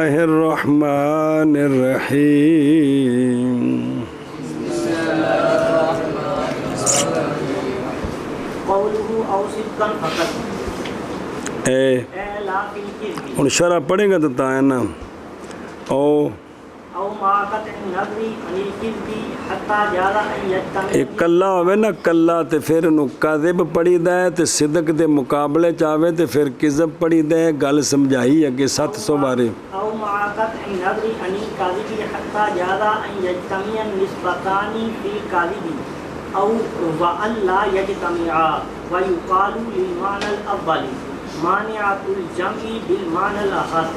اللہ الرحمن الرحیم ہوں شرح پڑھیں گا تو ہے نا کلا ہوئے نا کلا تے پھر انہوں کذب پڑھی دے تے صدق دے مقابلے چاہے تے پھر کذب پڑھی دے گل سمجھائی اگے 700 بارے او وَأَن لَا يَجْتَمِعَا وَيُقَالُ لِلْمَعنَى الْأَوَّلِ مَانِعَةُ الْجَمْعِ بِالْمَعنَى الْأَخَصِّ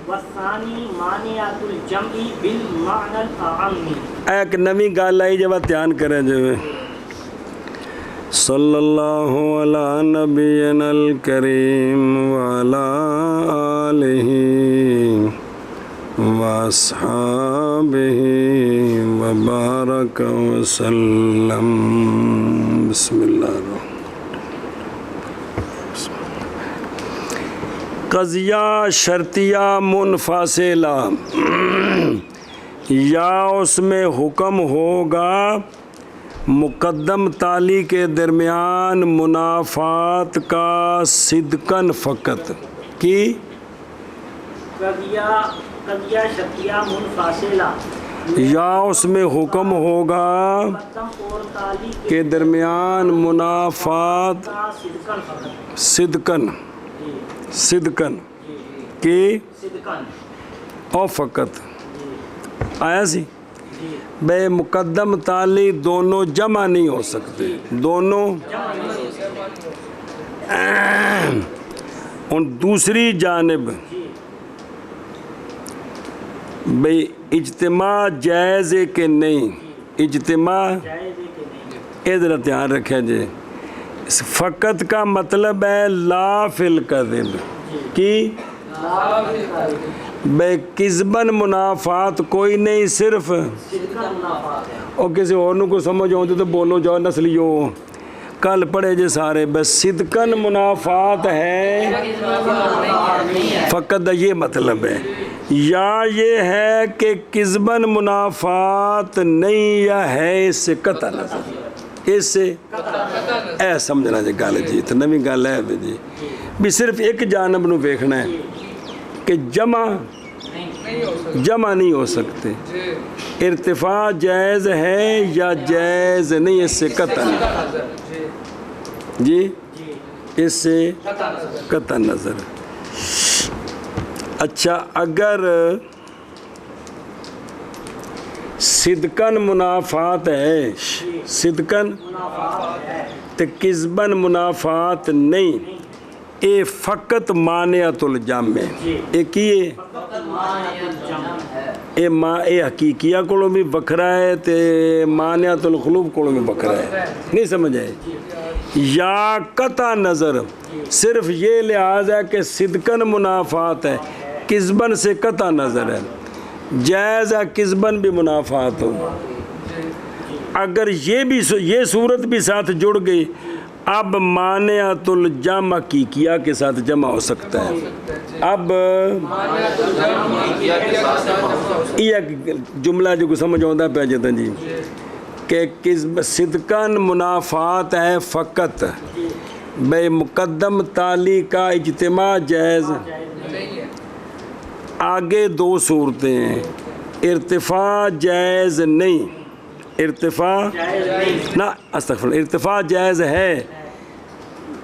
وَالثَّانِي مَانِعَةُ الْجَمْعِ بِالْمَعنَى الْأَعَمِّ ایک نوی گال آئی جب دھیان کریں جو صلی اللہ علی نبینا الکریم وعلی آلہ وَأَصْحَابِهِ وَبَارَكَ وَسَلَّمَ بسم اللہ الرحمن قضیہ شرطیہ منفصلہ یا اس میں حکم ہوگا مقدم تالی کے درمیان منافات کا صدقاً فقط کی قضیہ شرطیہ منفصلہ یا اس میں حکم ہوگا کے درمیان منافات صدقاً کی او فقط آیا سی بے مقدم تالی دونوں جمع نہیں ہو سکتے دونوں اور دوسری جانب بھئی اجتماع جائز ہے کہ نہیں اجتماع ادھر دھیان رکھیں جی فقط کا مطلب ہے لا فی الکذب کی بھئی کذباً منافات کوئی نہیں صرف اور کسی اور کو سمجھ ہوتے تو بولو جاؤ نسلیو کل پڑھے جی سارے بس صدقاً منافات ہے فقط یہ مطلب ہے یا یہ ہے کہ کذباً منافات نہیں یا ہے اس سے قطع نظر اس سے اے سمجھنا جی گل جی تو نوی گل ہے جی بھی صرف ایک جانب نو دیکھنا ہے کہ جمع نہیں ہو سکتے ارتفاع جائز ہے یا جائز نہیں اس سے قطع نظر جی اس سے قطع نظر اچھا اگر صدقاً منافات ہے صدقاً تو کذباً منافات نہیں اے فقط مانعۃ الجمع ایک ہی اے حقیقیہ کولوں بھی بکھرا ہے تے مانعۃ القلوب کولوں بھی بکھرا ہے نہیں سمجھ آئے یا قطع نظر صرف یہ لحاظ ہے کہ صدقاً منافات ہے کذباً سے قطع نظر ہے جائز ہے کذباً بھی منافات ہو اگر یہ صورت بھی ساتھ جڑ گئی اب مانعۃ الجمع حقیقیہ کے ساتھ جمع ہو سکتا ہے اب یہ جملہ جو کو سمجھ آتا ہے پہ جاتا جی کہ صدقاً منافات ہے فقط بے مقدم تالی کا اجتماع جائز آگے دو صورتیں ہیں ارتفاع جائز نہیں ارتفاع نہ استغفر ارتفاع جائز ہے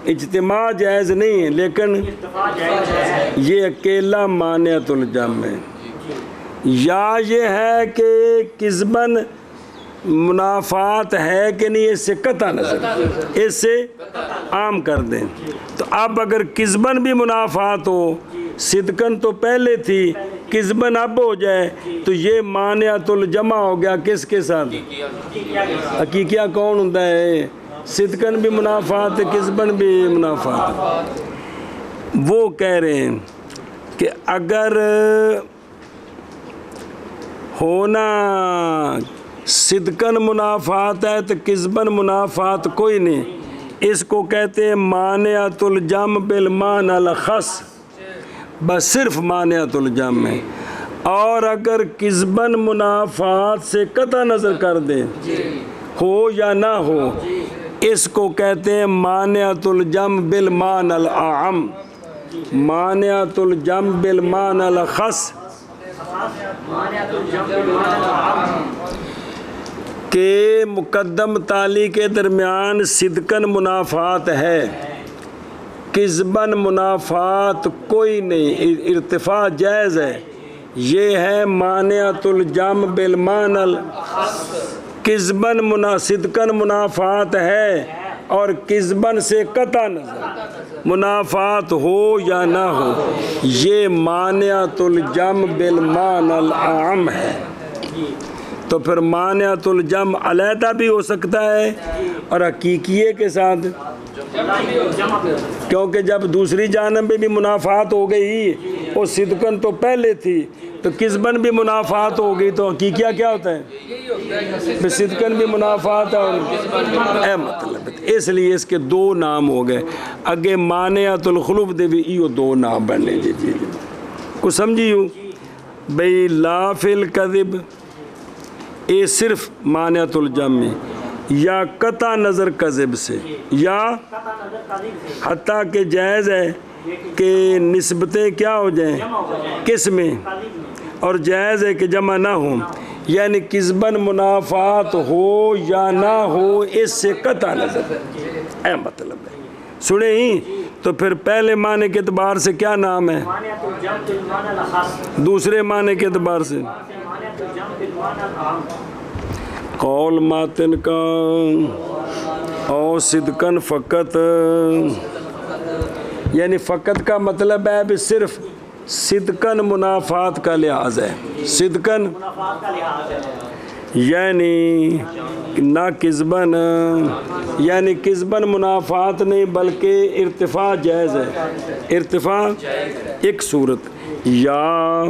اجتماع جائز نہیں ہے لیکن یہ اکیلا مانعۃ الجمع ہے یا یہ ہے کہ کذباً منافات ہے کہ نہیں اس سے قطع نظر اس سے عام کر دیں تو اب اگر کذباً بھی منافات ہو صدقاً تو پہلے تھی کذباً اب ہو جائے تو یہ مانعۃ الجمع ہو گیا کس کے ساتھ حقیقیہ کون ہوتا ہے صدقاً بھی منافات کذباً بھی منافات وہ کہہ رہے ہیں کہ اگر ہونا صدقاً منافات ہے تو کذباً منافات کوئی نہیں اس کو کہتے ہیں مانعۃ الجمع بالمعنی الخاص بس صرف مانعۃ الجم میں. اور اگر کذباً منافات سے قطع نظر کر دیں ہو یا نہ ہو اس کو کہتے ہیں مانعۃ الجم بالمعنی الاعم، مانعۃ الجم بالمعنی الاخص، مانعۃ الجم بالمعنى الأعم. کہ مقدم تالی کے درمیان صدقاً منافات ہے، کذباً منافات کوئی نہیں، ارتفاع جائز ہے. یہ ہے مانعۃ الجم بالمعنی، کذباً صدقاً منافات ہے اور کذباً سے قطع نظر، منافات ہو یا نہ ہو یہ مانعۃ الجم بالمعنی الاعم ہے. تو پھر مانعۃ الجم علیحدہ بھی ہو سکتا ہے اور حقیقیے کے ساتھ، کیونکہ جب دوسری جانب میں بھی منافات ہو گئی وہ صدقاً تو پہلے تھی تو کذباً بھی منافات ہو گئی تو حقیقیہ کیا ہوتا ہے؟ صدقاً بھی منافات ہے اور مطلب اس لیے اس کے دو نام ہو گئے. اگے مانعۃ الخلف دے بھی ایو دو نام بننے جی کو سمجھیو بھئی لا فی الکذب اے صرف مانعۃ الجم میں یا قطع نظر کذب سے یا حتیٰ کہ جائز ہے کہ نسبتیں کیا ہو جائیں کس میں، اور جائز ہے کہ جمع نہ ہوں، یعنی کذباً منافات ہو یا نہ ہو اس سے قطع نظر اے مطلب ہے. سنیں ہی تو پھر پہلے معنی کے اعتبار سے کیا نام ہے، مانعۃ الجم بالمعنى الأخص، دوسرے معنی کے اعتبار سے مانعۃ الجم بالمعنى الأعم. قول ماتن کا او صدقاً فقط، یعنی فقط کا مطلب ہے بھی صرف صدقاً منافات کا لحاظ ہے، صدقاً منافات کا لحاظ ہے، یعنی نہ کذباً، یعنی کذباً منافات نہیں بلکہ ارتفاع جائز ہے، ارتفاع ایک صورت، یا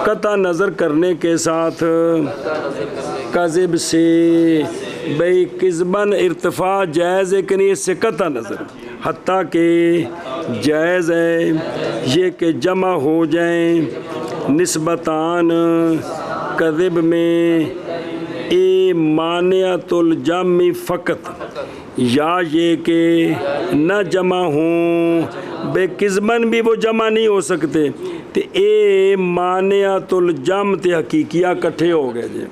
قطع نظر کرنے کے ساتھ کذب سے، بھئی کذباً ارتفاع جائز ہے کہ نہیں اس سے قطع نظر، حتیٰ کہ جائز ہے یہ کہ جمع ہو جائیں نسبتان کذب میں اے مانعۃ الجم فقط، یا یہ کہ نہ جمع ہوں، بے کذباً بھی وہ جمع نہیں ہو سکتے تو اے مانعۃ الجم تے حقیقیہ کٹھے ہو گئے جی.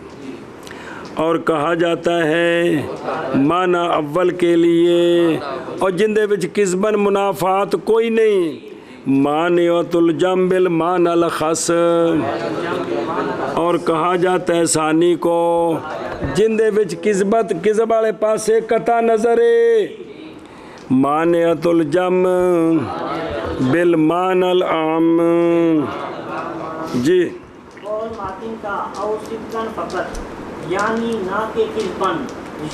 اور کہا جاتا ہے معنی اول کے لیے اور جن دے وچ کذباً منافات کوئی نہیں، مانعۃ الجم بالمعنی الخاص، اور کہا جاتا ہے ثانی کو جن دے وچ کذب والے پاسے قطع نظر ہے، مانعۃ الجم بالمعنی العام. جی قول ماتن کا او صدقاً فقط، یعنی نہ کہ کذباً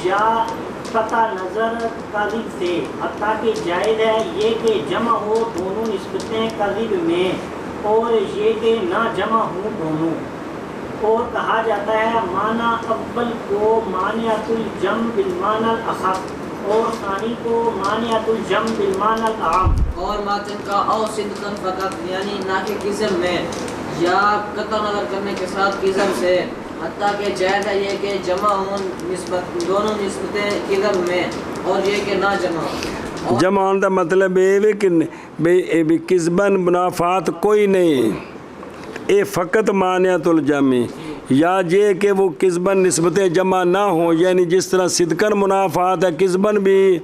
یا قطع نظر کذب سے، حتیٰ کہ جائز ہے یہ کہ جمع ہو دونوں نسبتیں کذب میں اور یہ کہ نہ جمع ہوں دونوں. اور کہا جاتا ہے معنی اول کو مانعۃ الجم بالمعنی الاخص اور ثانی کو مانعۃ الجم بالمعنی الاعم. اور ماتن کا او صدقاً فقط، یعنی نہ کہ کذب میں یا قطع نظر کرنے کے ساتھ کذب سے، حتیٰ کہ جائز ہے یہ کہ جمع ہوں نسبت دونوں نسبتیں کذب میں اور یہ کہ نہ جمع ہوں. جمع ہونے کا مطلب یہ کہ بے کذباً منافات کوئی نہیں، اے فقط مانعۃ الجم، یا یہ کہ وہ کذباً نسبتیں جمع نہ ہوں، یعنی جس طرح صدقاً منافات ہے کذباً بھی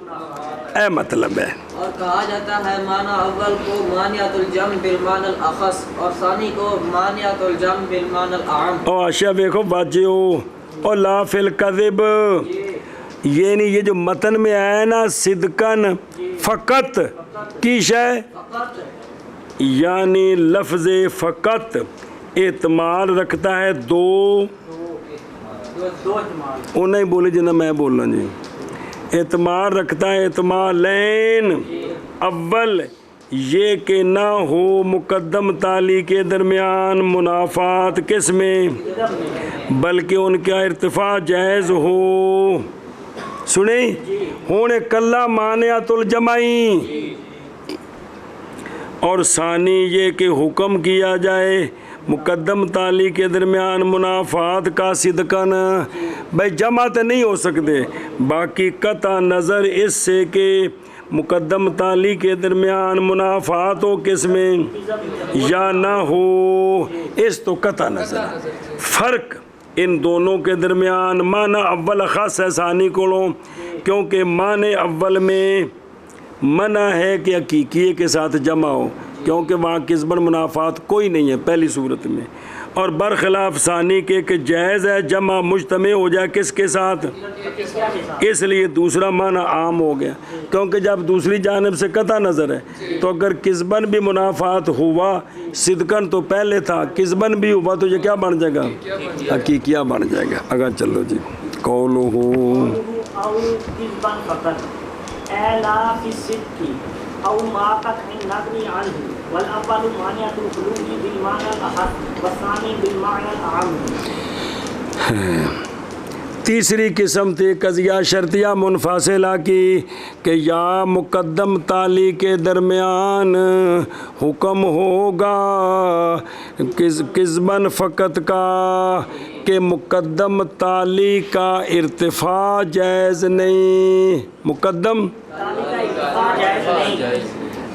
اے مطلب ہے. اور کہا جاتا ہے معنی اول کو مانعۃ الجم بالمعنی الاخص اور ثانی کو مانعۃ الجم بالمعنی الاعم. اور اشیاء دیکھو باجی ہو اور لا فی الکذب، یعنی یہ جو متن میں آیا نا صدقاً فقط کی شے، یعنی لفظ فقط احتمال رکھتا ہے دو انہیں بولے جنہیں میں بولنا جی، احتمال رکھتا ہے احتمالین، اول یہ کہ نہ ہو مقدم تالی کے درمیان منافات کس میں، بلکہ ان کا ارتفاع جائز ہو. سنیں ہونے کلا مانعۃ الجمعی، اور ثانی یہ کہ حکم کیا جائے مقدم تالی کے درمیان منافات کا صدقن، بھائی جمع تو نہیں ہو سکتے، باقی قطع نظر اس سے کہ مقدم تالی کے درمیان منافات ہو کس میں یا نہ ہو، اس تو قطع نظر ہے۔ فرق ان دونوں کے درمیان معنی اول خاص ہے ثانی کو، کیونکہ معنی اول میں منع ہے کہ حقیقیے کے ساتھ جمع ہو، کیونکہ وہاں قسمن منافات کوئی نہیں ہے پہلی صورت میں، اور برخلاف ثانی کے کہ جائز ہے جمع مجتمع ہو جائے کس کے ساتھ، اس لیے دوسرا معنی عام ہو گیا، کیونکہ جب دوسری جانب سے قطع نظر ہے تو اگر قسمن بھی منافات ہوا، صدقن تو پہلے تھا، قسمن بھی ہوا تو یہ کیا بن جائے گا، حقیقیہ بن جائے گا۔ اگر چلو جی قولہ او کذبا فقط الا فی الصدق او ما قطع النقل عنه والاول مانعۃ الخلود بالمعنى الاحد والثاني بالمعنى الاعم۔ تیسری قسم تھی قضیہ شرطیہ منفصلہ کی کہ یا مقدم تالی کے درمیان حکم ہوگا قسمن فقط کا کہ مقدم تالی کا ارتفاع جائز نہیں، مقدم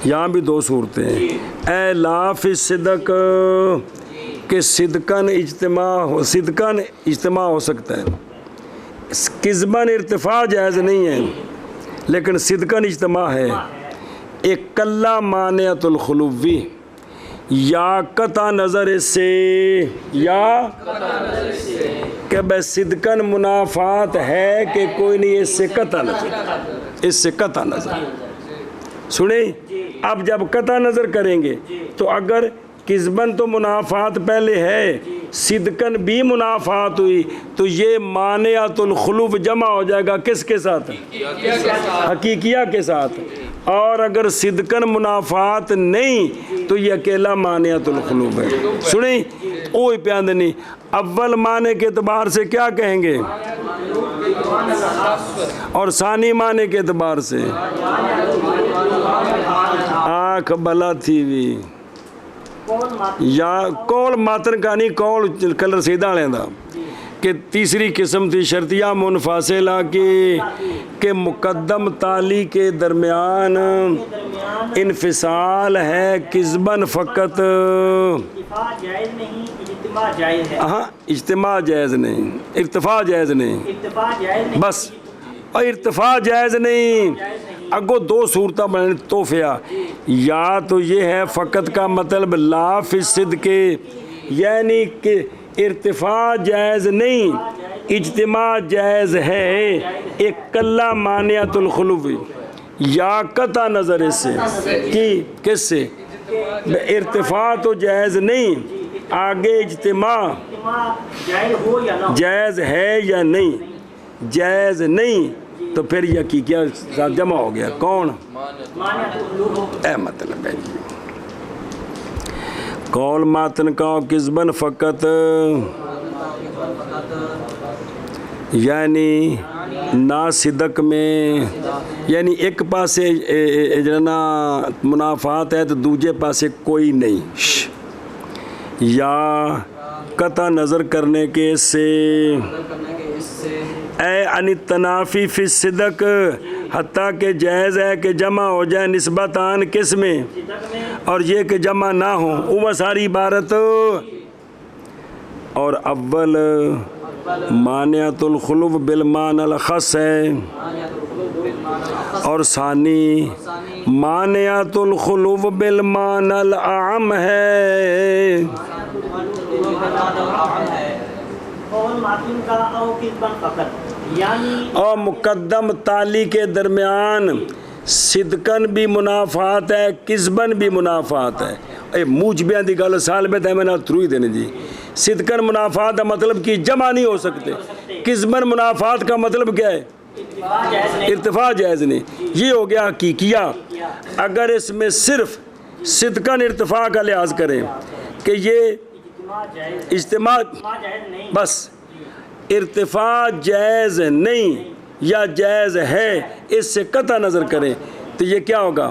یہاں بھی دو صورتیں ہیں، اے لا فی الصدق کہ صدقن اجتماع ہو سکتا ہے، قسمن ارتفاع جائز نہیں ہے لیکن صدقن اجتماع ہے، ایک کلا مانعۃ الخلوی یا قطع نظر اس سے، یا کہ بے صدقن منافات ہے کہ کوئی نہیں، اس سے قطع نظر، اس سے قطع نظر سنیں۔ اب جب قطع نظر کریں گے تو اگر قسمن تو منافات پہلے ہے، صدقن بھی منافات ہوئی تو یہ مانعۃ الخلو جمع ہو جائے گا کس کے ساتھ، حقیقیہ کے ساتھ، اور اگر صدقن منافات نہیں تو یہ اکیلا مانعۃ الخلو ہے۔ سنیں اوہ پیاندنی اول معنی کے اعتبار سے کیا کہیں گے اور ثانی معنی کے اعتبار سے آنکھ بلا تھی بھی یا کول ماتن کا نہیں، کول کلر سیدھا لیندہ کہ تیسری قسم تھی شرطیہ منفصلہ کی کہ مقدم تالی کے درمیان انفصال ہے قسمن فقط، ہاں اجتماع جائز نہیں، ارتفاع جائز نہیں، بس اور ارتفاع جائز نہیں۔ اگو دو صورتیں بنے توفیہ، یا تو یہ ہے فقط کا مطلب لا فی الصدق یعنی کہ ارتفاع جائز نہیں، اجتماع جائز ہے، ایک کلا مانعۃ الخلو، یا قطع نظر اس سے کی کس سے ارتفاع تو جائز نہیں، آگے اجتماع جائز ہے یا نہیں، جائز نہیں تو پھر یہ حقیقیہ ساتھ جمع ہو گیا، کون اے مطلب ہے جی قول ماتن کا قسمن فقط یعنی نا صدق میں، یعنی ایک پاسے جنا منافات ہے تو دوجے پاسے کوئی نہیں، یا قطع نظر کرنے کے سے اے ان تنافی فی الصدق حتیٰ کہ جائز ہے کہ جمع ہو جائے نسبتاً کس میں، اور یہ کہ جمع نہ ہو وہ ساری عبارت، اور اول مانعۃ الخلو بالمعنی الخص ہے، اور ثانی مانعۃ الخلو بالمعنی الاعم ہے۔ اور مقدم تالی کے درمیان صدقن بھی منافات ہے قسمن بھی منافات ہے، اے موجبیاں دی گل سال میں دائمہ نہ تروئی دینے جی، صدقن منافات کا مطلب کہ جمع نہیں ہو سکتے، قسمن منافات کا مطلب کیا ہے ارتفاع جائز نہیں، یہ ہو گیا حقیقیہ۔ اگر اس میں صرف صدقن ارتفاع کا لحاظ کریں کہ یہ اجتماع بس ارتفاع جائز نہیں یا جائز ہے، اس سے قطع نظر کریں تو یہ کیا ہوگا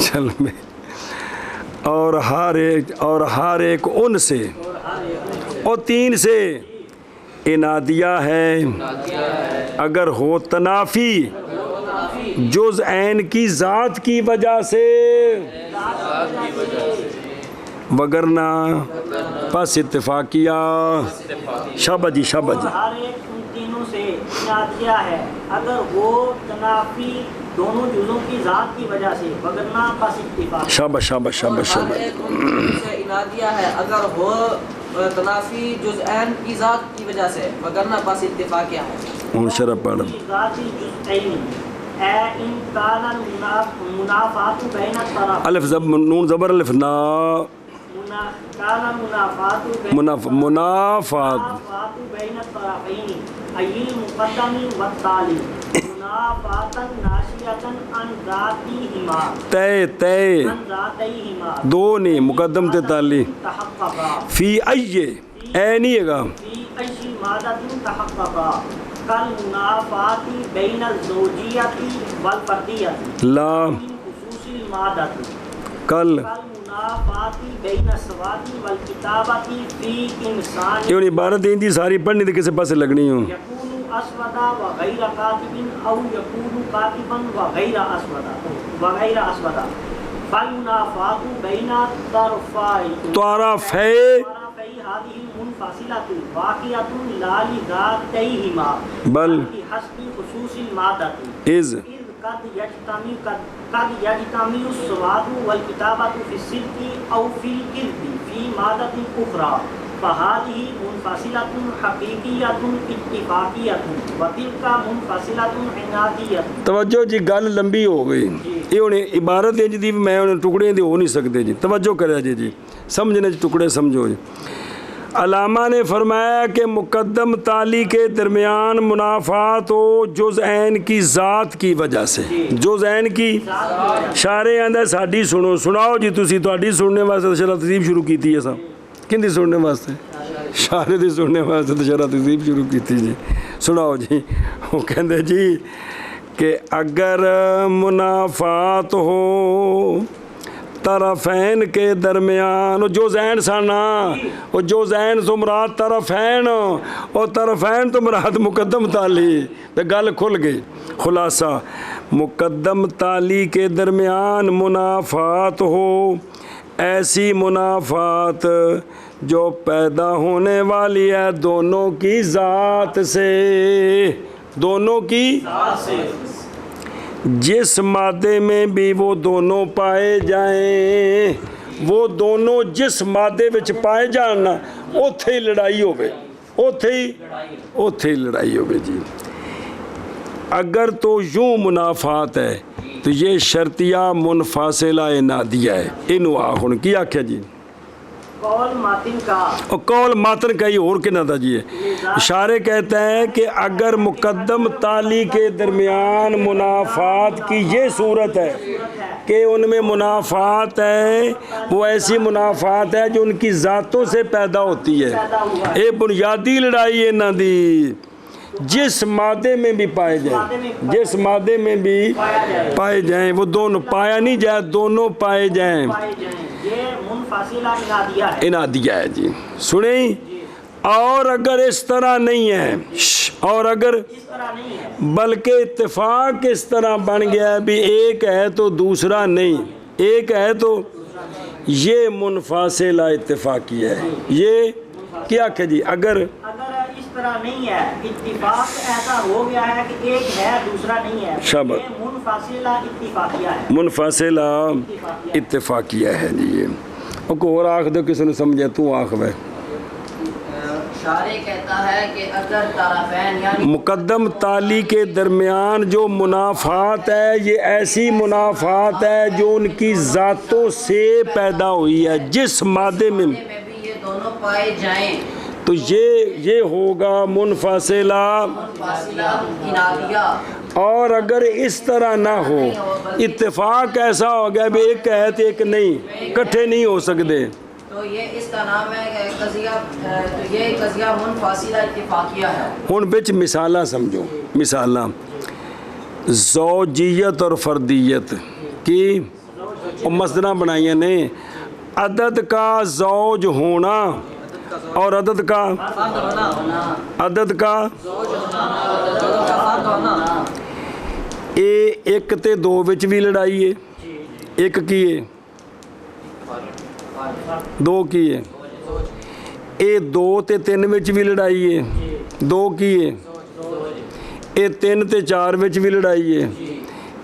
چل میں اور ہر ایک ان سے اور تین سے انادیہ ہے اگر ہو تنافی جز عین کی ذات کی وجہ سے وگرنہ پس اتفاقیہ شابہ جی ہر ایک ان تینوں سے انادیہ ہے اگر وہ تنافی دونوں جزوں کی ذات کی وجہ سے وگرنہ پس اتفاق شابہ ہر ایک ان تینوں سے انادیہ ہے اگر ہو تنافی جزءین کی ذات کی وجہ سے وگرنہ پس اتفاقیہ ہے. شرح پڑھ ذاتی جزئین اے ان کان منافات بین الطرف الف نون زبر الف نا کان منافات بین الطرفین ای المقدم والتالی منافاتا ناشیتا عن ذاتیہما عن ذاتیہما دو نہیں مقدم تے تالی تحققا فی اے نہیں ہے گا فی ای مادت تحققا کالمنافات بین الزوجیت والفردیت لا من خصوص المادت کل کالمنافات بین السواد والکتابت فی انسان یہ عبارت دی ساری پڑھنی تھی کسی پاس لگنی ہوں یکون اسودا وغیر کاتب او یکون کاتبا وغیر اسودا فالمنافات بین الطرفین طرفے هذه المنفصلة واقعة لا لذاتيهما بل بحسب خصوص المادة از قد يجتمع السواد والكتابة في الصدق أو في الكذب في مادة أخرى فهذه منفصلة حقيقية اتفاقية وتلك منفصلة عنادية. توجہ جی گل لمبی ہو گئی یہ ہوں عبارت ہے جی میں انہیں ٹکڑے دی ہو نہیں سکتے جی توجہ کرے جی سمجھنے ٹکڑے سمجھو جی. علامہ نے فرمایا کہ مقدم تالی کے درمیان منافات ہو جزءین کی ذات کی وجہ سے جزءین کی شارے آندہ ساڑھی سناؤ جی تسی تواڈی سننے واسطے شرح تذیب شروع کی تھی ایسا کن دی سننے واسطے شارے دی سننے واسطے تو شرح تذیب شروع کی تھی جی سناؤ جی وہ کہندے جی کہ اگر منافات ہو طرفین کے درمیان جو زین سانا وہ جو زین تو مراد طرفین اور طرفین تو مراد مقدم تالی تو گل کھل گئی. خلاصہ مقدم تالی کے درمیان منافات ہو ایسی منافات جو پیدا ہونے والی ہے دونوں کی ذات سے دونوں کی جس مادے میں بھی وہ دونوں پائے جائیں وہ دونوں جس مادے وچ پائے جانا اوتھے ہی لڑائی ہوئے اوتھے ہی لڑائی ہوئے جی. اگر تو یوں منافات ہے تو یہ شرطیہ منفاصلہ انادیہ ہے انو آخن کی آکھیا جی قول ماتن کا اور قول ماتن کا ہی اور کنا تھا جی اشارے کہتا ہے کہ اگر مقدم تالی کے درمیان منافات کی یہ صورت ہے کہ ان میں منافات ہے وہ ایسی منافات ہے جو ان کی ذاتوں سے پیدا ہوتی ہے اے بنیادی لڑائی ہے نہ دی جس مادے میں بھی پائے جائیں جس مادے میں بھی پائے جائیں وہ دونوں پایا نہیں جائے دونوں پائے جائیں یہ منفصلہ انادیہ ہے جی سنیں اور اگر اس طرح نہیں ہے اور اگر بلکہ اتفاق اس طرح بن گیا بھی ایک ہے تو دوسرا نہیں ایک ہے تو یہ منفصلہ اتفاقی ہے یہ کیا کہ جی اگر اس طرح نہیں ہے اتفاق ایسا ہو گیا ہے کہ ایک ہے دوسرا نہیں ہے شابت یہ منفصلہ اتفاقیہ ہے منفصلہ اتفاقیہ ہے جی یہ کو اور آنکھ دو کسی نے سمجھے تو آنکھ میں شارع کہتا ہے کہ اگر طرفین یعنی مقدم تالی کے درمیان جو منافات ہے یہ ایسی منافات ہے جو ان کی ذاتوں سے پیدا ہوئی ہے جس مادے میں بھی یہ دونوں پائے جائیں تو یہ ہوگا منفصلہ انادیہ. اور اگر اس طرح نہ ہو اتفاق ایسا ہو گیا بھی ایک ہے تو ایک نہیں کٹھے نہیں ہو سکتے تو یہ اس کا نام ہے قضیہ تو یہ قضیہ منفصلہ اتفاقیہ ہے. ہن وچ مثالاں سمجھو مثالاں زوجیت اور فردیت کی اور مصدرہ بنائی نے عدد کا زوج ہونا اور عدد کا عدد کا اے ایک تے دو وچ بھی لڑائی ہے ایک کی ہے دو کی ہے اے دو تے تین وچ بھی لڑائی ہے دو کی ہے اے تین تے چار وچ بھی لڑائی ہے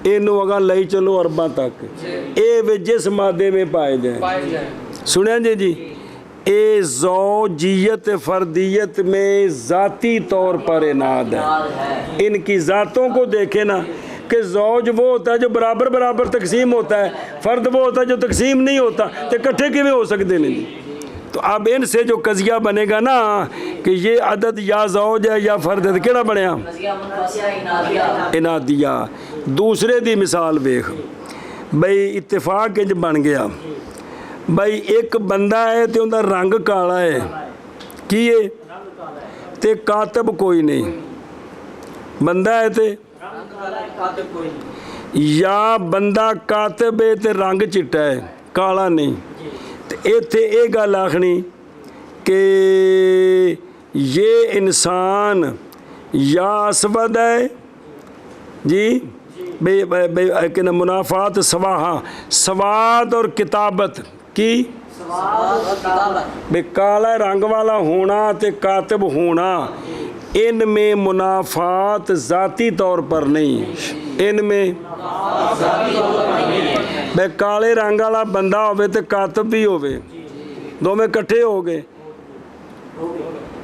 اینو اگاں لئی چلو ارباں تک اے وچ جس مادے میں پائے جائیں سنیں جی اے زوجیت فردیت میں ذاتی طور پر اناد ہے ان کی ذاتوں کو دیکھیں نا کہ زوج وہ ہوتا ہے جو برابر برابر تقسیم ہوتا ہے فرد وہ ہوتا ہے جو تقسیم نہیں ہوتا تو اکٹھے کیویں ہو سکتے نہیں تو اب ان سے جو قضیہ بنے گا نا کہ یہ عدد یا زوج ہے یا فرد ہے کیڑا بنیا انادیہ دوسرے دی مثال ویکھ بھئی اتفاق انج بن گیا بھائی ایک بندہ ہے تے اندر رنگ کالا ہے کی ہے تے کاتب کوئی نہیں بندہ ہے تے یا بندہ کاتب ہے تے رنگ چٹا ہے کالا نہیں تے ایتھے اے گل آکھنی کہ یہ انسان یا اسود ہے جی بے منافات سواہاں سواد اور کتابت کی بے کالا رنگ والا ہونا تے کاتب ہونا ان میں منافات ذاتی طور پر نہیں ان میں بے کالے رنگ والا بندہ ہوئے تے کاتب بھی ہوئے دو میں کٹھے ہو گئے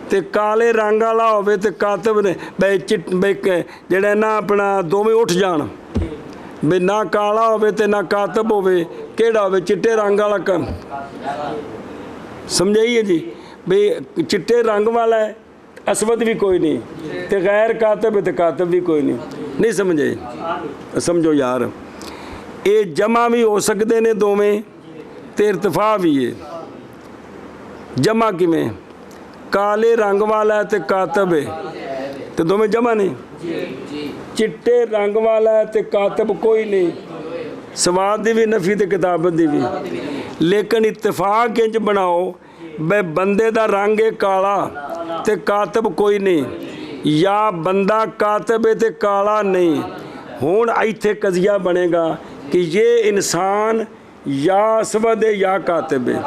تے کالے رنگ والا ہوئے تے کاتب نے بے جڑے نا اپنا دو میں اٹھ جان بے نہ کالا ہوئے تے نہ کاتب ہوئے کیڑا ہوئے چٹے رنگ والا کم سمجھائیے جی بے چٹے رنگ والا ہے اسود بھی کوئی نہیں تے غیر کاتب ہے تے کاتب بھی کوئی نہیں سمجھے سمجھو یار اے جمع بھی ہو سکتے نے دو میں تے ارتفاع بھی ہے جمع کی میں کالے رنگ والا ہے تے کاتب ہے تے دو میں جمع نہیں چٹے رنگ والا ہے تے کاتب کوئی نہیں سواد دی بھی نفی تے کتابت دی بھی لیکن اتفاق انج بناؤ بے بندے دا رنگ ہے کالا تے کاتب کوئی نہیں یا بندہ کاتب ہے تے کالا نہیں ہون ایتھے قضیہ بنے گا کہ یہ انسان یا اسود ہے یا کاتب ہے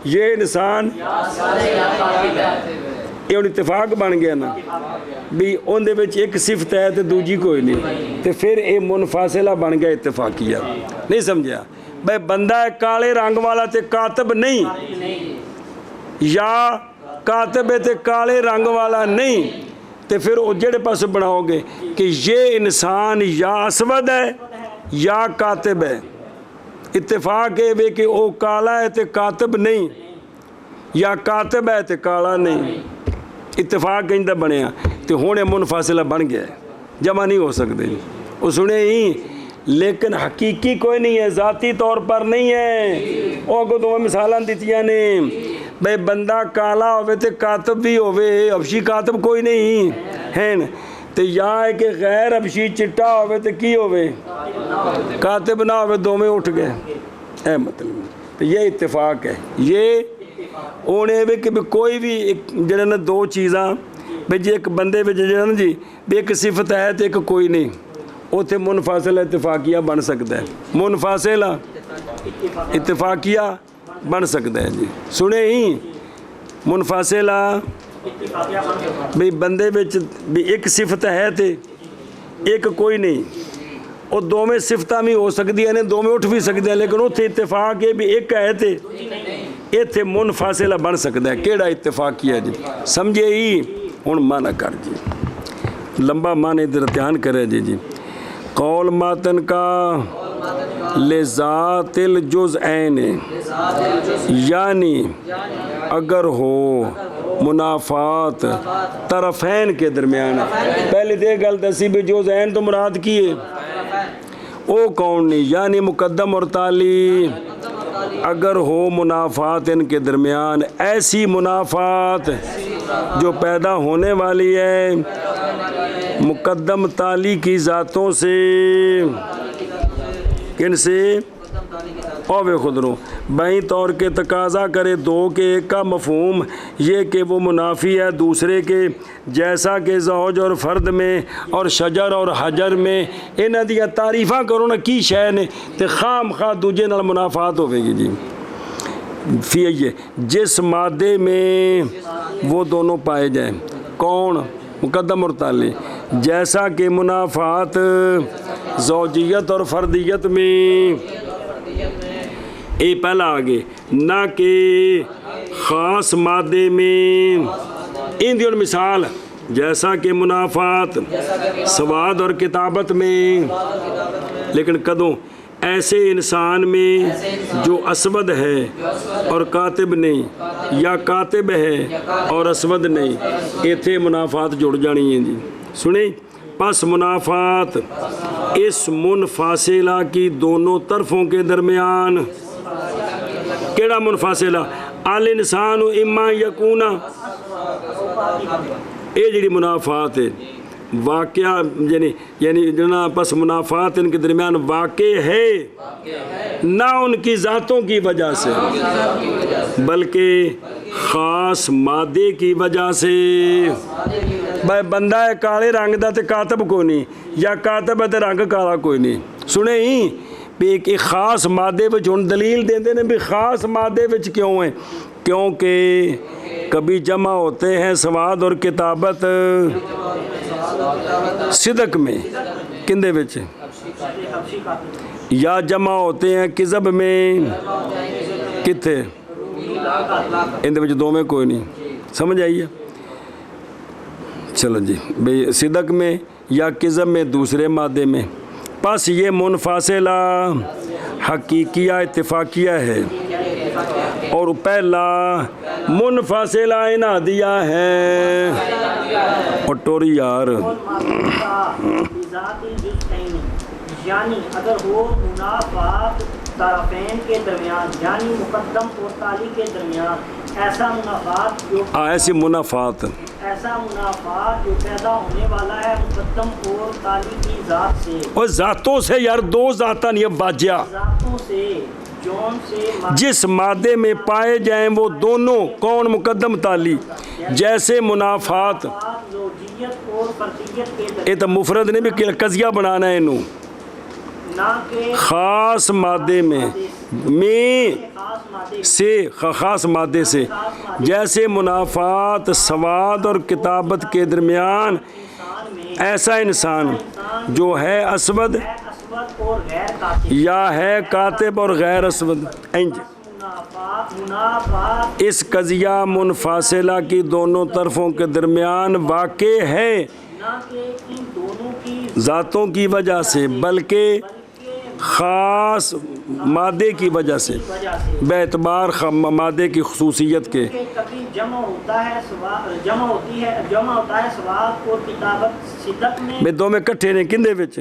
یہ انسان یہ اتفاق بن گیا نا بھی ان دے وچ ایک صفت ہے تے دوجی کوئی نہیں تے پھر اے منفاصلہ بن گیا اتفاقیہ نہیں سمجھا بھائی بندہ ہے کالے رنگ والا تے کاتب نہیں یا کاتب ہے تے کالے رنگ والا نہیں تے پھر وہ جڑے پاس بناؤ گے کہ یہ انسان یا اسود ہے یا کاتب ہے اتفاق ہے کہ وہ کالا ہے تے کاتب نہیں یا کاتب ہے تے کالا نہیں اتفاق انجدہ بنیا تے ہونے منفاصلہ بن گیا ہے جمع نہیں ہو سکتے وہ سنے ہی لیکن حقیقی کوئی نہیں ہے ذاتی طور پر نہیں ہے وہ کو دو مثالیں دیتیاں نے بھئی بندہ کالا ہوئے تے کاتب بھی ہوئے ابشی کاتب کوئی نہیں ہے تے یا ہے کہ غیر ابشی چٹا ہوئے تے کی ہوئے کاتب نہ ہوئے دو میں اٹھ گئے اے مطلب تو یہ اتفاق ہے یہ اونے بھی کہ کوئی بھی جنہوں نے دو چیزاں بھئی جی ایک بندے بھی جنہوں نے جی بھی ایک صفت ہے تے ایک کوئی نہیں اوتھے منفاصلہ اتفاقیہ بن سکتا ہے منفاصلہ اتفاقیہ بن سکتا ہے جی سنے ہی منفاصلہ بھی بندے بچ بھی ایک صفت ہے تے ایک کوئی نہیں اور دو میں صفتہ بھی ہو سکتی ہیں دو میں اٹھ بھی سکتے ہیں لیکن اتھے اتفاق ہے بھی ایک ہے تے اتھے منفاصلہ بن سکتا ہے کیڑا اتفاق کیا جی سمجھے ہی ہن مانا کر جی لمبا معنی ادھر دھیان کرے جی قول ماتن کا لذات الجزئین یعنی اگر ہو منافات طرفین کے درمیان پہلے دے گل دسی بھی جزئین تو مراد کیے او کون نہیں یعنی مقدم اور تالی اگر ہو منافات ان کے درمیان ایسی منافات جو پیدا ہونے والی ہے مقدم تالی کی ذاتوں سے کن سے اور وہ خدروں بائیں طور کے تقاضا کرے دو کے ایک کا مفہوم یہ کہ وہ منافی ہے دوسرے کے، جیسا کہ زوج اور فرد میں اور شجر اور حجر میں انہاں دیاں تعریفاں کرو نا کی شے نے تے خام خواہ دوجے نال منافات ہوے گی جی۔ فی یہ جس مادے میں وہ دونوں پائے جائیں، کون؟ مقدم اور تالی، جیسا کہ منافات زوجیت اور فردیت میں، اے پہلا آگے نہ کہ خاص مادے میں، ان دیون مثال جیسا کہ منافات سواد اور کتابت میں، لیکن کدوں ایسے انسان میں جو اسود ہے اور کاتب نہیں، یا کاتب ہے اور اسود نہیں، ایتھے منافات جڑ جانی ہیں جی۔ سنیں پس منافات اس منفاصلہ کی دونوں طرفوں کے درمیان، کیڑا منفاصلہ؟ الانسان اما یکونا، اے جڑی منافات ہے واقعہ یعنی جنا پس منافات ان کے درمیان واقع ہے نہ ان کی ذاتوں کی وجہ سے بلکہ خاص مادے کی وجہ سے۔ بھائی بندہ ہے کالے رنگ دا تے کاتب کوئی نہیں، یا کاتب ہے تے رنگ کالا کوئی نہیں۔ سنے ہی بھی ایک خاص مادے وچ ہن دلیل دیندے نے بھی خاص مادے وچ کیوں ہیں؟ کیونکہ کبھی جمع ہوتے ہیں سواد اور کتابت صدق میں، کندے وچ؟ یا جمع ہوتے ہیں کذب میں، کتھے؟ اندے وچ دو میں کوئی نہیں، سمجھ آئیے؟ چلو جی بھئی صدق میں یا کذب میں دوسرے مادے میں۔ پس یہ منفاصلہ حقیقیہ اتفاقیہ ہے، اور پہلا منفاصلہ انادیہ ہے۔ اور ٹوری یار یعنی اگر وہ منافات طرفین کے درمیان یعنی مقدم اور تالی کے درمیان ایسا منافات جو پیدا ہونے والا ہے مقدم اور تالی کی ذات سے، اور ذاتوں سے یار دو ذاتاں یہ واجہ ذاتوں سے جون سے جس مادے میں پائے جائیں وہ دونوں، کون؟ مقدم تالی، جیسے منافات، زوجیت اور فردیت کے یہ تو مفرد نے بھی قضیہ بنانا ہے انہوں، نہ کہ خاص مادے میں سے خاص مادے سے، جیسے منافات سواد اور کتابت کے درمیان ایسا انسان جو ہے اسود اور غیر کاتب یا ہے کاتب اور غیر اسود، منافات اس قضیہ منفاصلہ کی دونوں طرفوں کے درمیان واقع ہے نہ کہ ان دونوں کی ذاتوں کی وجہ سے بلکہ خاص مادے کی وجہ سے، بے اعتبار مادے کی خصوصیت کے۔ کبھی جمع ہوتا ہے سواد اور کتابت صدق میں، بے دو میں کٹھے نے کندے وچ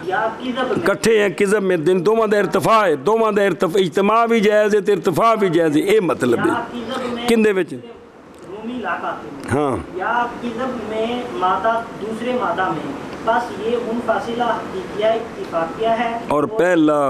یا کذب میں، کٹھے ہیں کذب میں، دن دوواں دا ارتفاع ہے، دوواں دا اجتماع بھی جائز ہے تے ارتفاع بھی جائز ہے، اے مطلب ہے کندے وچ؟ رومی لاکات ہاں، یا کذب میں مادہ دوسرے مادہ میں، بس یہ منفاصلہ حقیقیہ اتفاقیہ ہے، اور پہلا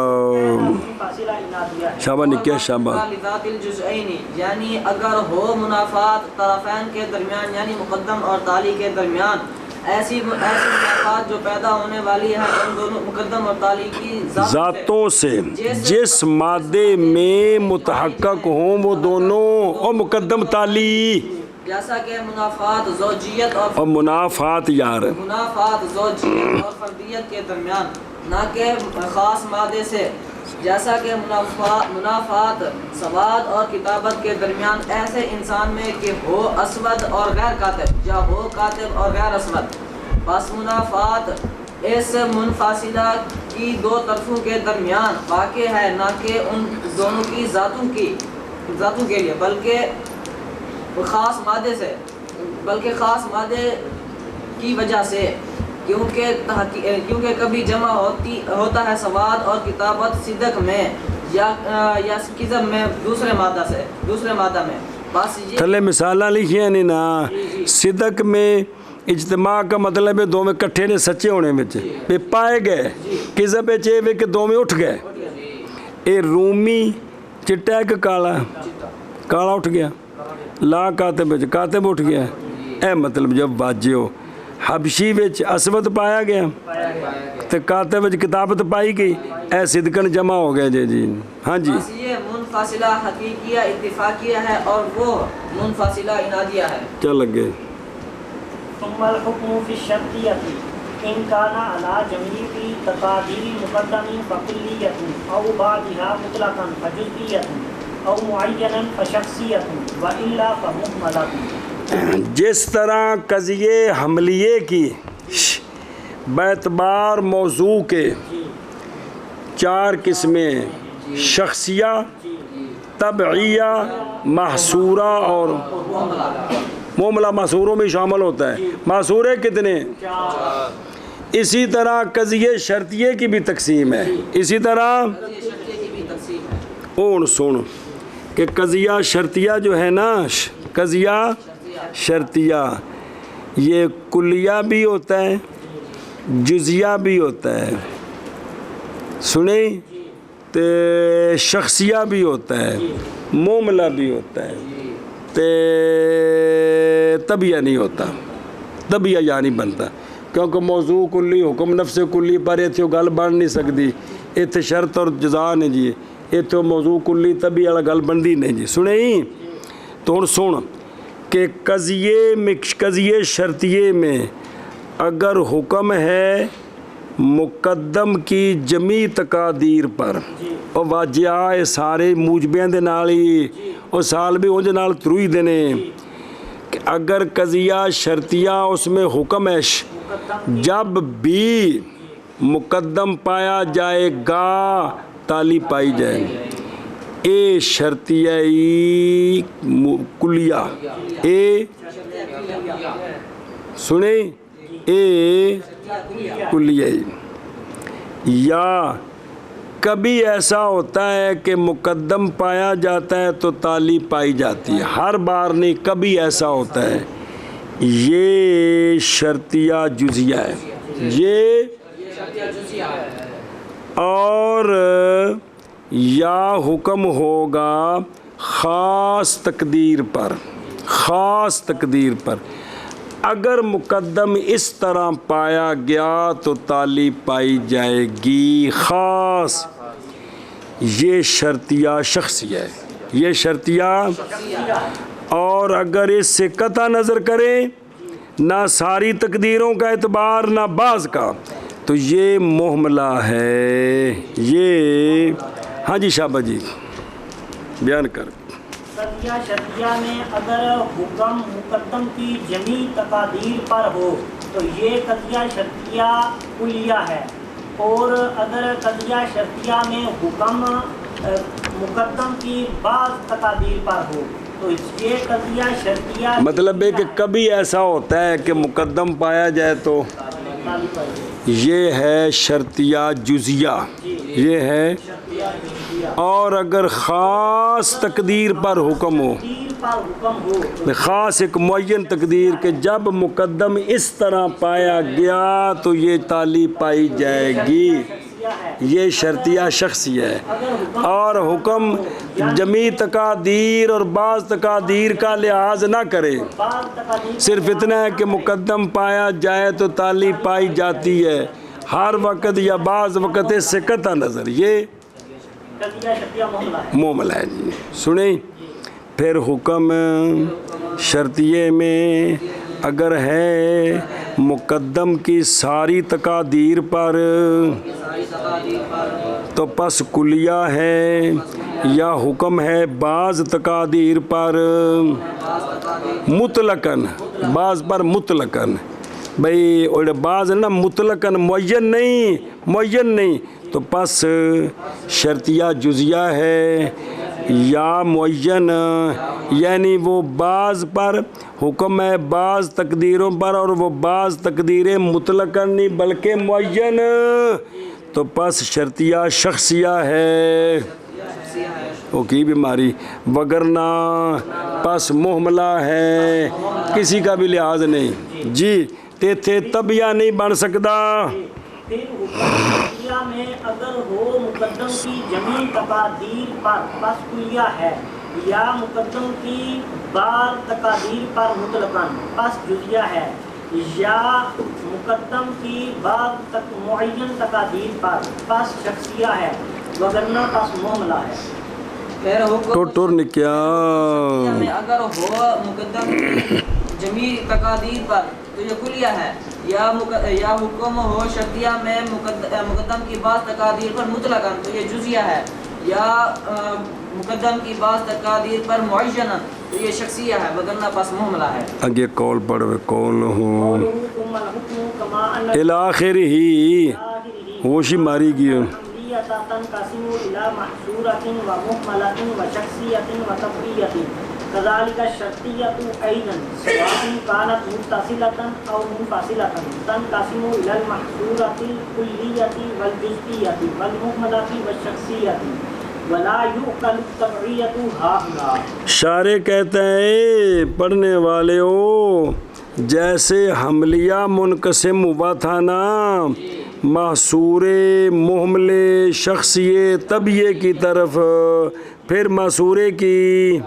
منفاصلہ انادیہ ہے۔ شابہ نکیہ شابہ لذات الجزئین یعنی اگر ہو منافات طرفین کے درمیان یعنی مقدم اور تالی کے درمیان ایسی منافات جو پیدا ہونے والی ہے ان دونوں مقدم اور تالی کی ذاتوں سے جس مادے میں متحقق ہوں وہ دونوں، اور مقدم تالی جیسا کہ منافات زوجیت اور منافات یار منافات زوجیت اور فردیت کے درمیان نہ کہ خاص مادے سے، جیسا کہ منافات سواد اور کتابت کے درمیان ایسے انسان میں کہ ہو اسود اور غیر کاتب یا ہو کاتب اور غیر اسود۔ بس منافات اس منفاصلہ کی دو طرفوں کے درمیان واقع ہے نہ کہ ان دونوں کی ذاتوں کے لیے بلکہ خاص مادے سے، بلکہ خاص مادے کی وجہ سے، کیونکہ کبھی جمع ہوتا ہے سواد اور کتابت صدق میں یا کذب میں دوسرے مادہ میں۔ بس یہ تھلے مثالاں لکھیاں نہیں نا، صدق میں اجتماع کا مطلب ہے دو میں کٹھے نے سچے ہونے میں پائے گئے، کذب چاہے کہ دو میں اٹھ گئے، ਇਹ ਰੂਮੀ ਚਿੱਟਾ ਕਿ ਕਾਲਾ? ਕਾਲਾ ਉੱਠ ਗਿਆ। ਲਾ ਕਾਤਬ ਵਿੱਚ ਕਾਤਬ ਉੱਠ ਗਿਆ। ਇਹ ਮਤਲਬ ਜਬ ਵਾਜਿਓ ਹਬਸ਼ੀ ਵਿੱਚ ਅਸਵਦ ਪਾਇਆ ਗਿਆ ਤੇ ਕਾਤਬ ਵਿੱਚ ਕਿਤਾਬਤ ਪਾਈ ਗਈ, ਇਹ ਸਿਦਕਨ ਜਮਾ ਹੋ ਗਿਆ ਜੀ। ہاں جی بس یہ منفصلہ حقیقیہ اتفاقیہ ہے اور وہ منفصلہ انادیہ ہے۔ چل لگے ثم الحكم في الشرطية إن كان على جميع تقادير مقدم فكلية أو بعضها مطلقا فجزئية أو معينا فشخصية وإلا فمهملة۔ جس طرح قضیے حملیے کی باعتبار موضوع کے 4 قسمیں شخصیہ، طبعیہ، محصورہ اور معاملہ محصوروں میں شامل ہوتا ہے۔ محصورے کتنے؟ اسی طرح قضیے شرطیے کی بھی تقسیم ہے۔ اسی طرح اون سن کہ قضیہ شرطیہ جو ہے نا، قضیہ شرطیہ یہ کلیہ بھی ہوتا ہے، جزیہ بھی ہوتا ہے، سنیں تے شخصیہ بھی ہوتا ہے، معاملہ بھی ہوتا ہے، تے طبیعہ نہیں ہوتا، طبیعہ یا نہیں بنتا، کیونکہ موضوع کلی حکم نفس کلی پر ایتھے گل بن نہیں سکتی، ایتھے شرط اور جزا نے جی، ایتھے موضوع کلی طبیعہ والا گل بندی نہیں جی۔ سنیں تو ہن سن کہ قضیے شرطیے میں اگر حکم ہے مقدم کی جمی تقادیر پر اور واجہ سارے موجبیاں دے نال ہی اور سال بھی اونج نال تروئی دینے کہ اگر قضیہ شرطیہ اس میں حکم ہے جب بھی مقدم پایا جائے گا تالی پائی جائے گی۔ اے شرطیہ کلیہ، اے سنیں اے کلیہ، یا کبھی ایسا ہوتا ہے کہ مقدم پایا جاتا ہے تو تالی پائی جاتی ہے، ہر بار نہیں، کبھی ایسا ہوتا ہے، یہ شرطیہ جزیہ ہے یہ۔ اور یا حکم ہوگا خاص تقدیر پر، خاص تقدیر پر اگر مقدم اس طرح پایا گیا تو تالی پائی جائے گی، خاص، یہ شرطیہ شخصیہ ہے، یہ شرطیہ۔ اور اگر اس سے قطع نظر کریں، نہ ساری تقدیروں کا اعتبار نہ بعض کا، تو یہ محملہ ہے، یہ ہاں جی شابہ جی بیان کر۔ قضیہ شرطیہ میں اگر حکم مقدم کی جمی تقادیر پر ہو تو یہ قضیہ شرطیہ کلیہ ہے، اور اگر قضیہ شرطیہ میں حکم مقدم کی بعض تقادیر پر ہو تو یہ قضیہ شرطیہ۔ مطلب ہے کہ کبھی ایسا ہوتا ہے کہ مقدم پایا جائے تو یہ ہے شرطیہ جزیہ، یہ ہے۔ اور اگر خاص تقدیر پر حکم ہو، خاص ایک معین تقدیر کہ جب مقدم اس طرح پایا گیا تو یہ تالی پائی جائے گی، یہ شرطیہ شخصیہ ہے۔ اور حکم جمی تقادیر اور بعض تقادیر کا لحاظ نہ کرے، صرف اتنا ہے کہ مقدم پایا جائے تو تالی پائی جاتی ہے ہر وقت یا بعض وقت، اس سے قطع نظر، یہ معاملہ ہے جی۔ سنیں پھر حکم شرطیے میں اگر ہے مقدم کی ساری تقادیر پر تو پس کلیہ ہے، یا حکم ہے بعض تقادیر پر مطلقاً، بعض پر مطلقاً، بھئی اور بعض نا مطلقاً معین نہیں، تو پس شرطیہ جزیہ ہے یا معین، یعنی وہ بعض پر حکم ہے بعض تقدیروں پر اور وہ بعض تقدیریں مطلقاً نہیں بلکہ معین، تو پس شرطیہ شخصیہ ہے، وہ کی بیماری، وگرنہ پس محملہ ہے، کسی کا بھی لحاظ نہیں جی، تیتھے طبیعہ نہیں بن سکتا، پھر حکم شرطیہ میں اگر ہو مقدم کی جمیع تقادیر پر پس کلیہ ہے، یا مقدم کی بعض تقادیر پر مطلقاً پس جزیہ ہے، یا مقدم کی بعض معین تقادیر پر پس شخصیہ ہے، وگرنہ پس معاملہ ہے۔ پھر حکم ٹور نے کیا میں اگر ہو مقدم کی جمیع تقادیر پر تو یہ کلیہ ہے، یا حکم ہو شرطیہ میں مقدم کی بعض تقادیر پر مطلقاً تو یہ جزیہ ہے، یا مقدم کی بعض تقادیر پر معیناً تو یہ شخصیہ ہے، وگرنہ پس معاملہ ہے۔ آگے قول پڑھو کون ہوں ثم الحكم كما ان الاخر ہی ہوشی ماری گئی الحملیہ تنقسم الى محصورۃ ومحملۃ وشخصیۃ وتبعیۃ كذلك الشرطیۃ ایضا سواء كانت متصلۃ او منفصلۃ تنقسم الى المحصورۃ الکلیۃ والجزئیۃ والمحملۃ والشخصیۃ ولا يعقل التبعیۃ هاهنا۔ شارع کہتا ہے پڑھنے والے ہو جیسے حملیہ منقسم ہوا تھا نا محصور محمل شخصیے طبیعے کی طرف، پھر محصورے کی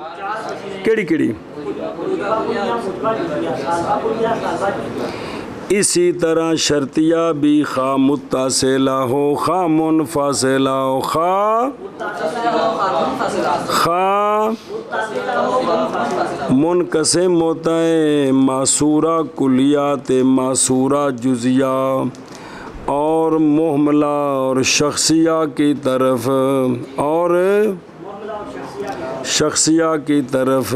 کیڑی کیڑی اسی طرح شرطیہ بھی خواہ متصلہ ہو خواہ منفصلہ ہو خواہ منقسم ہوتا ہے معصورہ کلیات معصورہ جزیہ اور محملہ اور شخصیہ کی طرف اور شخصیہ کی طرف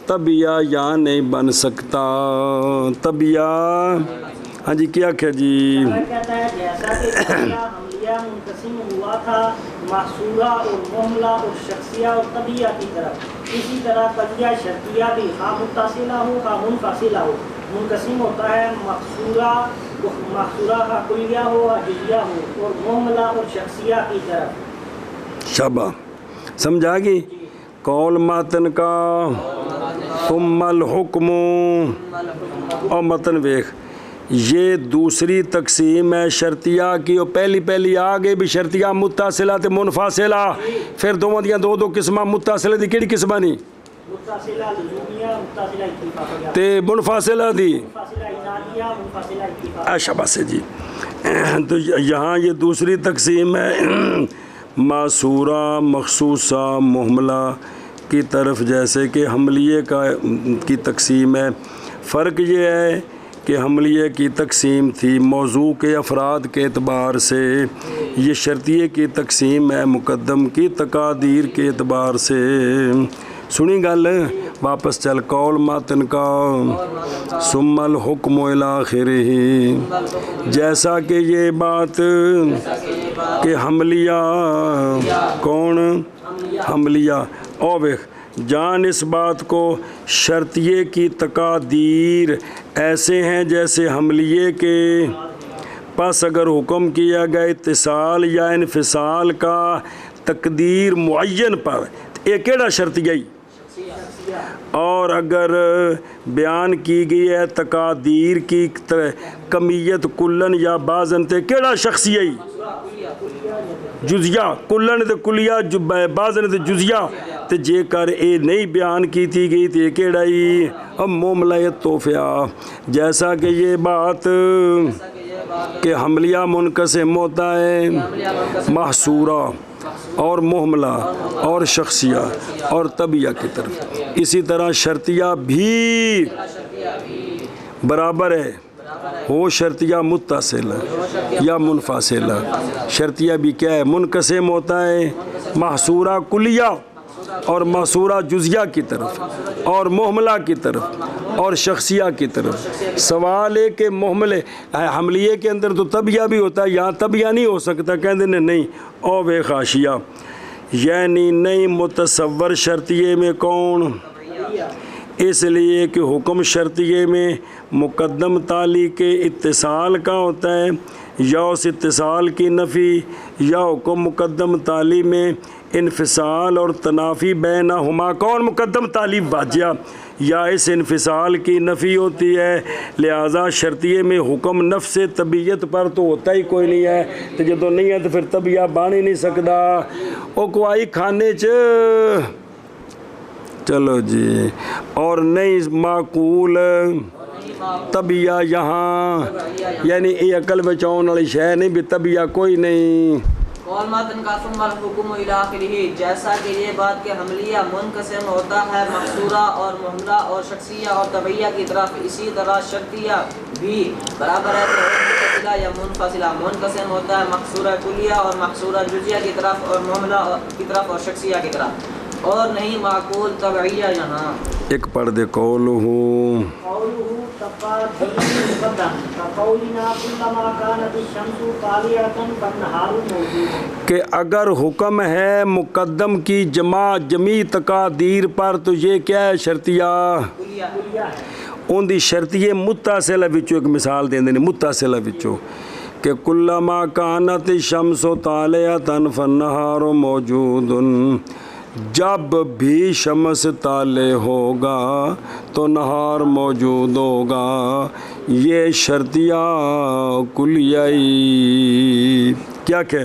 طبیعہ یہاں نہیں بن سکتا۔ طبیعہ ہاں جی کیا کہا جی کہتا ہے جیسا کہ قلیہ حملیہ منقسم ہوا تھا محصورہ اور محملہ اور شخصیہ اور طبیعہ کی طرف، اسی طرح قلیہ شرطیہ بھی خواہ متصلہ ہو خواہ منفصلہ ہو منقسم ہوتا ہے محصورہ کا کلیہ ہو یا جزیہ ہو اور محملہ اور شخصیہ کی طرف۔ شابہ سمجھا گی قول متن کا ثم الحکم اور متن ویخ یہ دوسری تقسیم ہے شرطیہ کی، اور پہلی آ گئی بھی شرطیہ متصلہ تے منفصلہ، پھر دونوں دیاں دو قسمہ متصلہ دی کیڑی قسمہ نہیں متصلہ لزومیہ متصلہ اتفاقیہ تے منفصلہ دی منفصلہ عنادیہ منفصلہ اتفاقیہ۔ شاباش ہے جی۔ تو یہاں یہ دوسری تقسیم ہے معصورہ مخصوصہ محملہ کی طرف، جیسے کہ حملیے کی تقسیم ہے۔ فرق یہ ہے کہ حملیے کی تقسیم تھی موضوع کے افراد کے اعتبار سے، یہ شرطیے کی تقسیم ہے مقدم کی تقادیر کے اعتبار سے۔ سنی گل واپس چل قول متن کا ثم الحکم الی آخرہ، جیسا کہ یہ بات کہ حملیہ کون حملیہ اویخ جان اس بات کو شرطیے کی تقادیر ایسے ہیں جیسے حملیے کے پس اگر حکم کیا گیا اتصال یا انفصال کا تقدیر معین پر یہ کیڑا شرطیہ ہی، اور اگر بیان کی گئی ہے تقادیر کی کمیت کلن یا بعضن تے کیڑا شخصیہ ہی جزیہ کلن تے کلیہ بعضن تے جزیہ تے جے کر اے نہیں بیان کی تھی گئی تے کیڑا ہی معاملہ توفیہ، جیسا کہ یہ بات کہ حملیہ منقسم ہوتا ہے محصورہ اور محملہ اور شخصیہ اور طبیعہ کی طرف، اسی طرح شرطیہ بھی برابر ہے ہو شرطیہ متصل یا منفصل۔ شرطیہ بھی کیا ہے منقسم ہوتا ہے محصورہ کلیہ اور محصورہ جزیہ کی طرف اور محملہ کی طرف اور شخصیہ کی طرف۔ سوال ہے کہ محمل حملیے کے اندر تو طبیعہ بھی ہوتا ہے، یہاں طبیعہ نہیں ہو سکتا، کہتے ہیں نہیں او بے خاشیہ، یعنی نہیں متصور شرطیے میں کون، اس لیے کہ حکم شرطیے میں مقدم تالی کے اتصال کا ہوتا ہے یا اس اتصال کی نفی، یا حکم مقدم تالی میں انفصال اور تنافی بینہما کون مقدم تعلیب واجہ یا اس انفصال کی نفی ہوتی ہے، لہٰذا شرطیے میں حکم نفس طبیعت پر تو ہوتا ہی کوئی نہیں ہے، تو جدو نہیں ہے تو پھر طبیعہ بن ہی نہیں سکتا۔ او کوئی کھانے چلو جی، اور نہیں معقول طبیعہ یہاں، یعنی یہ عقل بچاؤن والی شے نہیں بھی طبیعہ کوئی نہیں۔ قول ماتن کا ثم الحکم الی آخرہ، جیسا کہ یہ بات کہ حملیہ منقسم ہوتا ہے مقصورہ اور محملہ اور شخصیہ اور طبعیہ کی طرف، اسی طرح شرطیہ بھی برابر ہے کہ متصلہ یا منفصلہ منقسم ہوتا ہے مقصورہ کلیہ اور مقصورہ جزیہ کی طرف اور محملہ کی طرف اور شخصیہ کی طرف، اور نہیں معقول طبعیہ یہاں۔ ایک پڑھ دے قولہ تقادیر مقدم کقولنا کلما کانت الشمس طالعة فالنہار موجود، کہ اگر حکم ہے مقدم کی جمی تقادیر پر تو یہ کیا ہے؟ شرطیہ۔ کلیہ ان دی شرطیے متصلہ وچوں ایک مثال دیں دینے، متصلہ وچوں کہ کلما کانت الشمس طالعة فالنہار موجود، جب بھی شمس طالع ہوگا تو نہار موجود ہوگا، یہ شرطیہ کلیائی کیا کہ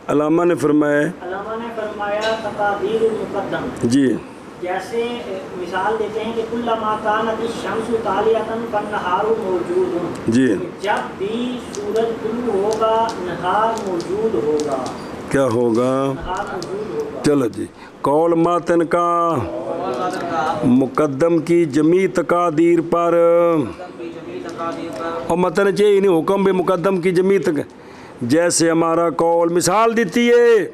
علامہ نے فرمایا تقادیر المقدم، جی جیسے مثال دیتے ہیں کہ کلما کانت الشمس طالعة فالنہار موجود، جی جب بھی سورج طلوع ہوگا نہار موجود ہوگا، کیا ہوگا؟ نہار موجود ہوگا۔ چلو جی، قول ماتن کا مقدم کی جمی تقادیر پر، اور متن چاہیے نہیں حکم بھی مقدم کی جمی تک، جیسے ہمارا قول مثال دیتی ہے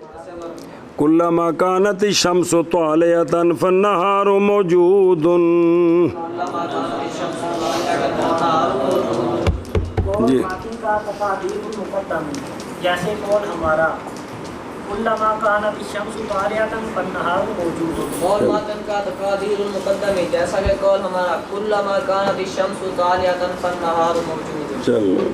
کلما کانت الشمس طالعة فالنہار موجود، جی کا تقادیر المقدم، جیسے قول ہمارا کلما کانت الشمس طالعة فالنہار موجود۔ قول ماتن کا تقادیر المقدم، جیسا کہ قول ہمارا کلما کانت الشمس طالعة فالنہار موجود۔ چلو